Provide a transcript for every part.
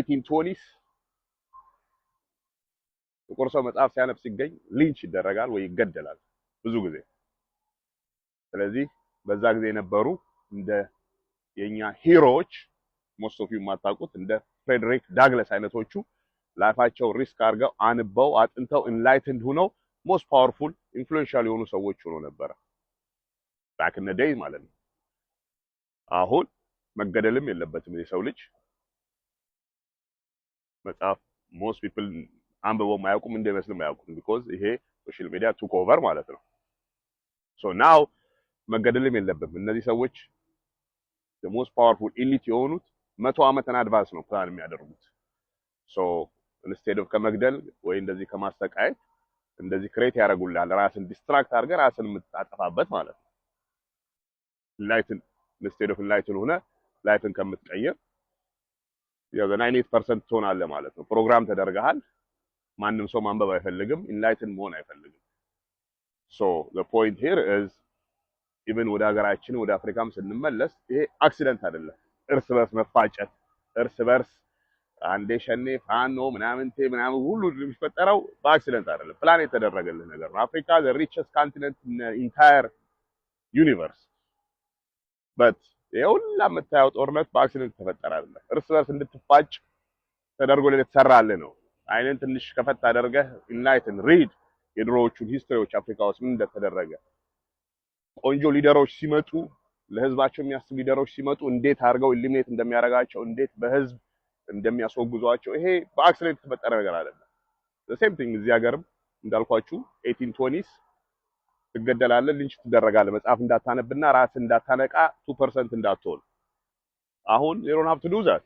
1820s ጥቁር ሰው መጽሐፍ ሲያነብ ሲገኝ ሊንች ይደረጋል ወይ ይገደላል ብዙ ጊዜ። ስለዚህ በዛ ጊዜ የነበሩ እንደ የኛ ሂሮዎች ሞስት ኦፍ ዩ የማታውቁት እንደ ፍሬድሪክ ዳግለስ አይነቶቹ ላይፋቸው ሪስክ አድርገው አንበው አጥንተው ኢንላይትንድ ሆነው ሞስት ፓወርፉል ኢንፍሉዌንሻል የሆኑ ሰዎች ሆኖ ነበረ ባክ ኢን ዘ ዴይ ማለት ነው። አሁን መገደልም የለበትም የሰው ልጅ መጽሐፍ ሞስት ፒፕል አንብበው ማያውቁም እንደመስልም አያውቁም ቢኮዝ ይሄ ሶሻል ሚዲያ ቱክ ኦቨር ማለት ነው። ሶ ናው መገደልም የለበትም። እነዚህ ሰዎች the most powerful elite የሆኑት 100 ዓመትን አድቫንስ ነው ፕላን የሚያደርጉት። ሶ ኢንስቴድ ኦፍ ከመግደል ወይ እንደዚህ ከማስተቃየት እንደዚህ ክሬት ያደርጉልሃል ራስን ዲስትራክት አድርገህ ራስን የምታጠፋበት ማለት ነው። ኢንላይትን ኢንስቴድ ኦፍ ኢንላይትን ሆነ ላይፍን ከምትቀይር ያው 98% ትሆናለህ ማለት ነው። ፕሮግራም ተደርገሃል። ማንም ሰው ማንበብ አይፈልግም፣ ኢንላይትን መሆን አይፈልግም። ሶ the point here is ኢቭን ወደ ሀገራችን ወደ አፍሪካም ስንመለስ ይሄ አክሲደንት አይደለም። እርስ በርስ መፋጨት፣ እርስ በርስ አንዴ ሸኔ ፋኖ ምናምን ሁሉ የሚፈጠረው በአክሲደንት አይደለም፣ ፕላን የተደረገልን ነገር ነው። አፍሪካ the richest continent in the entire universe but የሁላ የምታየው ጦርነት በአክሲደንት ተፈጠረ አይደለም። እርስ በርስ እንድትፋጭ ተደርጎ የተሰራልህ ነው። አይንን ትንሽ ከፈት አደረገህ ኢንላይትን ሪድ የድሮዎቹን ሂስትሪዎች አፍሪካ ውስጥ ምን እንደተደረገ ቆንጆ ሊደሮች ሲመጡ ለህዝባቸው የሚያስቡ ሊደሮች ሲመጡ እንዴት አድርገው ኢሊሚኔት እንደሚያደርጋቸው እንዴት በህዝብ እንደሚያስወግዟቸው ይሄ በአክሲደንት የተፈጠረ ነገር አይደለም። the same thing እዚህ ሀገርም እንዳልኳችሁ 1820s ትገደላለህ፣ ሊንች ትደረጋለህ መጽሐፍ እንዳታነብና ራስን እንዳታነቃ 2% እንዳትሆን። አሁን you don't have to do that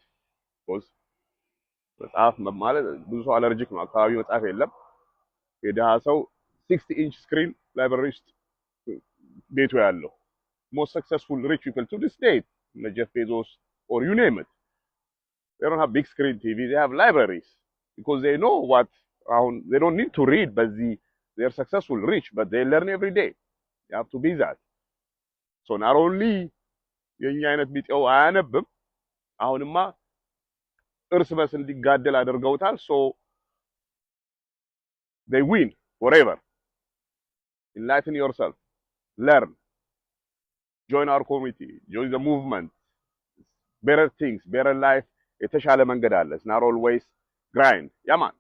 because መጽሐፍ ማለት ብዙ ሰው አለርጂክ ነው። አካባቢ መጽሐፍ የለም። የደሃ ሰው 60 inch screen library ውስጥ ቤቱ ያለው most successful rich people to this day Jeff Bezos or you name it, they don't have big screen TV, they have libraries because they know what they don't need to read but they're successful rich but they learn every day. You have to be that. So not only የኛ አይነት ቢጤው አያነብም አሁንማ እርስ በርስ እንዲጋደል አድርገውታል። so they win forever. Enlighten yourself, learn, join our community, join the movement, better things, better life. የተሻለ መንገድ አለ. It's not always grind. Yeah man.